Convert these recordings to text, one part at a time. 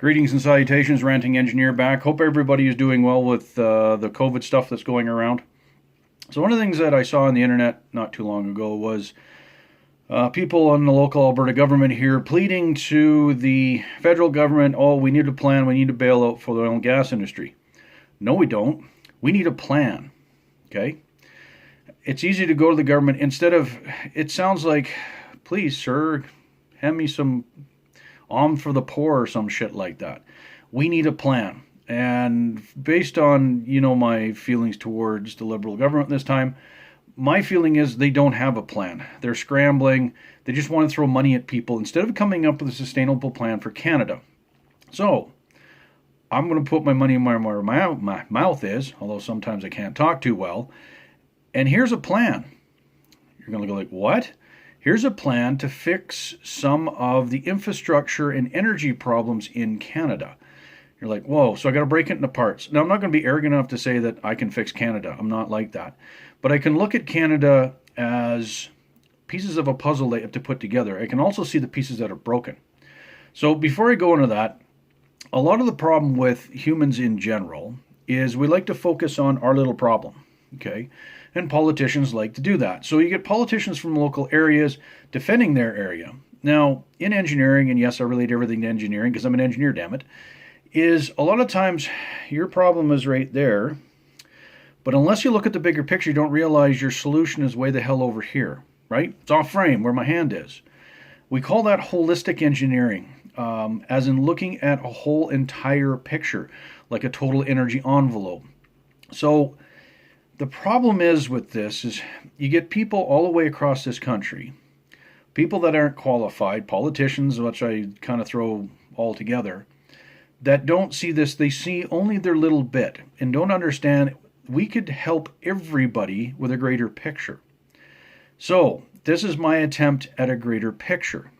Greetings and salutations, Ranting Engineer back. Hope everybody is doing well with the COVID stuff that's going around. So one of the things that I saw on the internet not too long ago was people in the local Alberta government here pleading to the federal government, oh, we need a plan, we need a bailout for the oil and gas industry. No, we don't. We need a plan, okay? It's easy to go to the government instead of, it sounds like, please, sir, hand me some for the poor or some shit like that. We need a plan. And based on, my feelings towards the Liberal government this time, my feeling is they don't have a plan. They're scrambling. They just want to throw money at people instead of coming up with a sustainable plan for Canada. So, I'm going to put my money where my mouth is, although sometimes I can't talk too well. And here's a plan. You're going to go like, what? Here's a plan to fix some of the infrastructure and energy problems in Canada. You're like, whoa, so I got to break it into parts. Now, I'm not going to be arrogant enough to say that I can fix Canada. I'm not like that. But I can look at Canada as pieces of a puzzle they have to put together. I can also see the pieces that are broken. So before I go into that, a lot of the problem with humans in general is we like to focus on our little problem, okay? And politicians like to do that. So you get politicians from local areas defending their area. Now, in engineering, and yes, I relate everything to engineering because I'm an engineer, damn it, is a lot of times your problem is right there, but unless you look at the bigger picture, you don't realize your solution is way the hell over here, right? It's off frame where my hand is. We call that holistic engineering, as in looking at a whole entire picture, like a total energy envelope. So the problem is with this is you get people all the way across this country, people that aren't qualified, politicians, which I kind of throw all together, that don't see this. They see only their little bit and don't understand we could help everybody with a greater picture. So this is my attempt at a greater picture.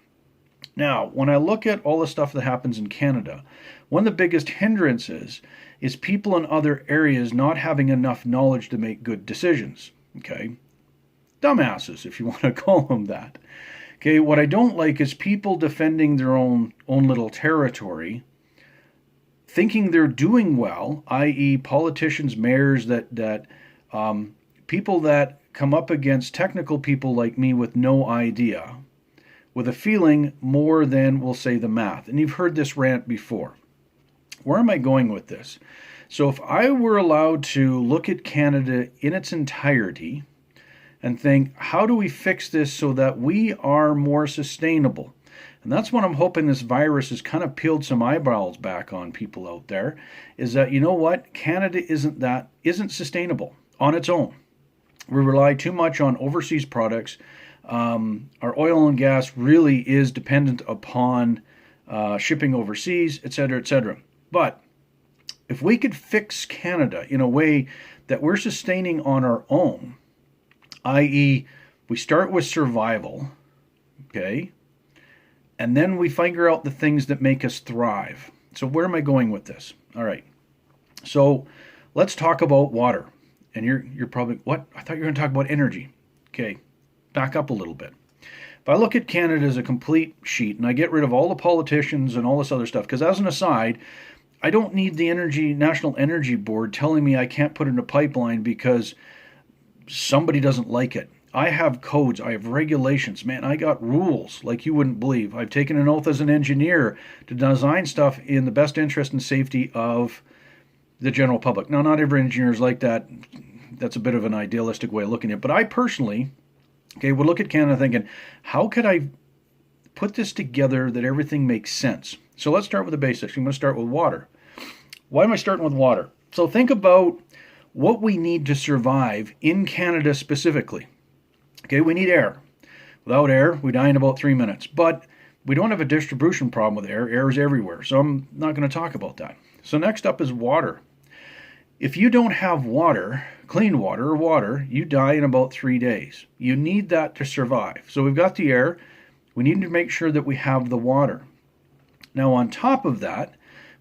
Now, when I look at all the stuff that happens in Canada, one of the biggest hindrances is people in other areas not having enough knowledge to make good decisions. Okay? Dumbasses, if you want to call them that. Okay, what I don't like is people defending their own little territory, thinking they're doing well, i.e. politicians, mayors, people that come up against technical people like me with no idea, with a feeling more than, we'll say, the math. And you've heard this rant before. Where am I going with this? So if I were allowed to look at Canada in its entirety and think, how do we fix this so that we are more sustainable? And that's what I'm hoping this virus has kind of peeled some eyebrows back on people out there, is that, you know what? Canada isn't sustainable on its own. We rely too much on overseas products. Our oil and gas really is dependent upon shipping overseas, etc., etc. But if we could fix Canada in a way that we're sustaining on our own, i.e., we start with survival, okay, and then we figure out the things that make us thrive. So where am I going with this? All right. So let's talk about water. And you're probably, what? I thought you were going to talk about energy. Okay, back up a little bit. If I look at Canada as a complete sheet and I get rid of all the politicians and all this other stuff, because as an aside, I don't need the National Energy Board telling me I can't put in a pipeline because somebody doesn't like it. I have codes, I have regulations. Man, I got rules like you wouldn't believe. I've taken an oath as an engineer to design stuff in the best interest and safety of the general public. Now, not every engineer is like that. That's a bit of an idealistic way of looking at it. But I personally, would look at Canada thinking, how could I put this together that everything makes sense? So let's start with the basics. I'm going to start with water. Why am I starting with water? So think about what we need to survive in Canada specifically. Okay, we need air. Without air, we die in about 3 minutes. But we don't have a distribution problem with air. Air is everywhere. So I'm not going to talk about that. So next up is water. If you don't have water, clean water or water, you die in about 3 days. You need that to survive. So we've got the air. We need to make sure that we have the water. Now on top of that,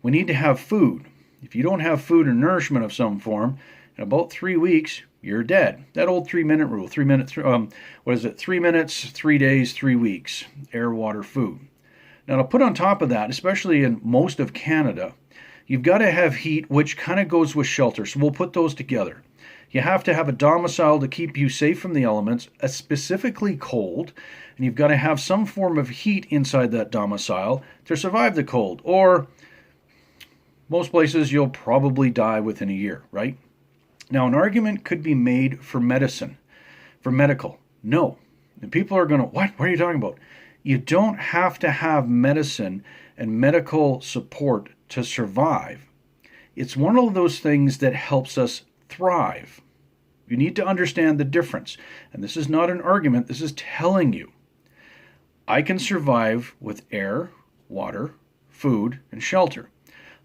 we need to have food. If you don't have food or nourishment of some form, in about 3 weeks, you're dead. That old 3-minute rule, 3 minutes, 3 minutes, 3 days, 3 weeks, air, water, food. Now, to put on top of that, especially in most of Canada, you've got to have heat, which kind of goes with shelter. So we'll put those together. You have to have a domicile to keep you safe from the elements, specifically cold, and you've got to have some form of heat inside that domicile to survive the cold. Or most places you'll probably die within a year, right? Now, an argument could be made for medicine, for medical. No. And people are going to, what? What are you talking about? You don't have to have medicine and medical support to survive. It's one of those things that helps us thrive. You need to understand the difference. And this is not an argument, this is telling you. I can survive with air, water, food, and shelter.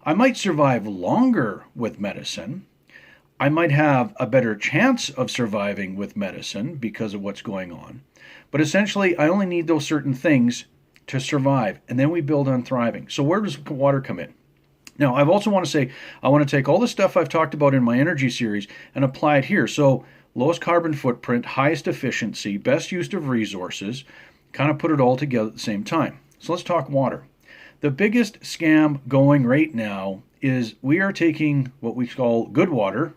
I might survive longer with medicine. I might have a better chance of surviving with medicine because of what's going on. But essentially, I only need those certain things to survive. And then we build on thriving. So where does water come in? Now, I also want to say, I want to take all the stuff I've talked about in my energy series and apply it here. So lowest carbon footprint, highest efficiency, best use of resources, kind of put it all together at the same time. So let's talk water. The biggest scam going right now is we are taking what we call good water,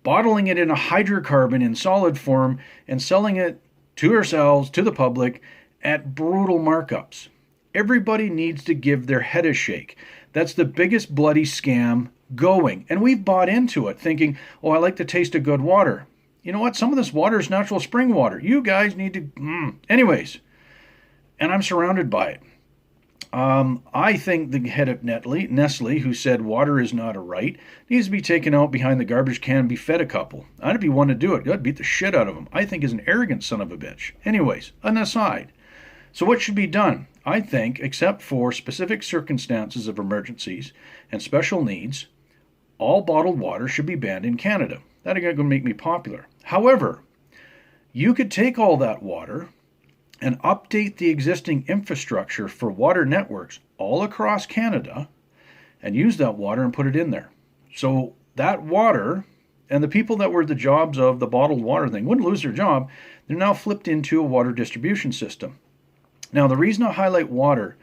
bottling it in a hydrocarbon in solid form, and selling it to ourselves, to the public, at brutal markups. Everybody needs to give their head a shake. That's the biggest bloody scam going. And we've bought into it thinking, oh, I like the taste of good water. You know what? Some of this water is natural spring water. You guys need to... Anyways, and I'm surrounded by it. I think the head of Nestle, who said water is not a right, needs to be taken out behind the garbage can and be fed a couple. I'd be one to do it. I'd beat the shit out of him. I think he's an arrogant son of a bitch. Anyways, an aside. So what should be done? I think, except for specific circumstances of emergencies and special needs, all bottled water should be banned in Canada. That ain't going to make me popular. However, you could take all that water and update the existing infrastructure for water networks all across Canada and use that water and put it in there. So that water and the people that were the jobs of the bottled water thing wouldn't lose their job. They're now flipped into a water distribution system. Now, the reason I highlight water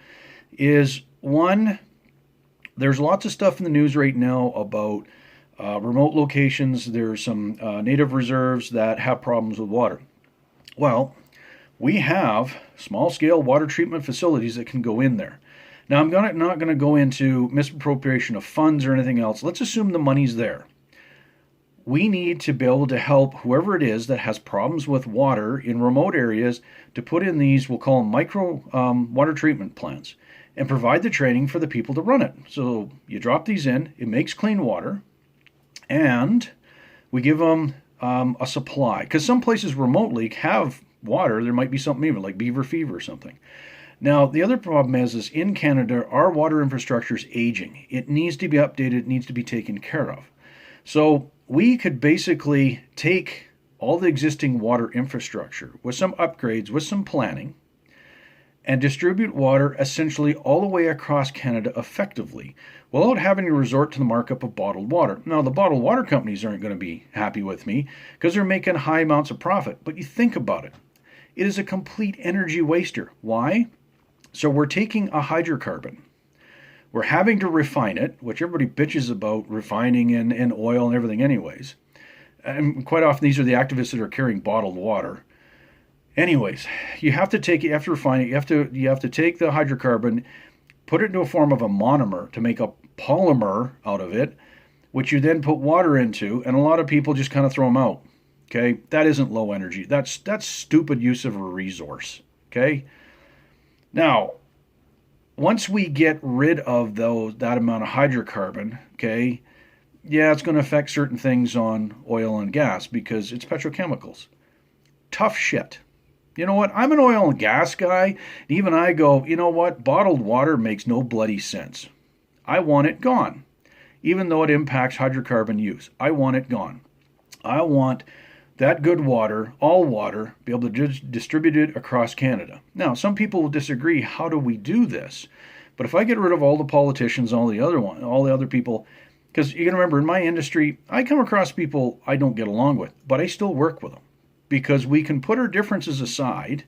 is, one, there's lots of stuff in the news right now about remote locations. There's some native reserves that have problems with water. Well, we have small-scale water treatment facilities that can go in there. Now, I'm not going to go into misappropriation of funds or anything else. Let's assume the money's there. We need to be able to help whoever it is that has problems with water in remote areas to put in these, we'll call them micro water treatment plants, and provide the training for the people to run it. So you drop these in, it makes clean water, and we give them a supply. Because some places remotely have water, there might be something even like beaver fever or something. Now, the other problem is in Canada, our water infrastructure is aging. It needs to be updated, it needs to be taken care of. So we could basically take all the existing water infrastructure with some upgrades, with some planning, and distribute water essentially all the way across Canada effectively without having to resort to the markup of bottled water. Now, the bottled water companies aren't going to be happy with me because they're making high amounts of profit. But you think about it. It is a complete energy waster. Why? So we're taking a hydrocarbon. We're having to refine it, which everybody bitches about refining and oil and everything anyways. And quite often these are the activists that are carrying bottled water. Anyways, you have to take it, you have to refine it, you have to take the hydrocarbon, put it into a form of a monomer to make a polymer out of it, which you then put water into, and a lot of people just kind of throw them out. Okay, that isn't low energy. That's stupid use of a resource. Okay, now once we get rid of that amount of hydrocarbon, okay, yeah, it's going to affect certain things on oil and gas because it's petrochemicals. Tough shit. You know what? I'm an oil and gas guy, and even I go, you know what? Bottled water makes no bloody sense. I want it gone. Even though it impacts hydrocarbon use, I want it gone. I want that good water, all water, be able to distribute it across Canada. Now, some people will disagree. How do we do this? But if I get rid of all the politicians, all the other people, because you got to remember, in my industry, I come across people I don't get along with, but I still work with them because we can put our differences aside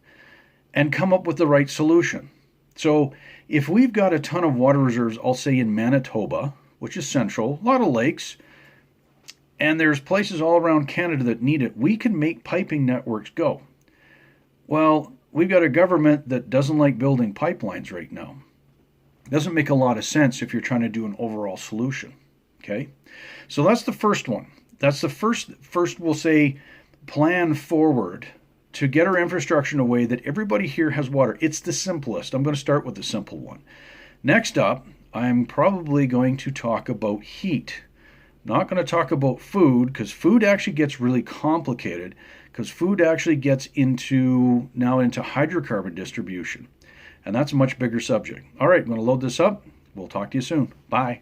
and come up with the right solution. So if we've got a ton of water reserves, I'll say in Manitoba, which is central, a lot of lakes, and there's places all around Canada that need it, we can make piping networks go. Well, we've got a government that doesn't like building pipelines right now. It doesn't make a lot of sense if you're trying to do an overall solution. Okay? So that's the first one. That's the first we'll say plan forward to get our infrastructure in a way that everybody here has water. It's the simplest. I'm going to start with the simple one. Next up, I'm probably going to talk about heat. I'm not going to talk about food because food actually gets really complicated because food actually gets into hydrocarbon distribution. And that's a much bigger subject. All right, I'm going to load this up. We'll talk to you soon. Bye.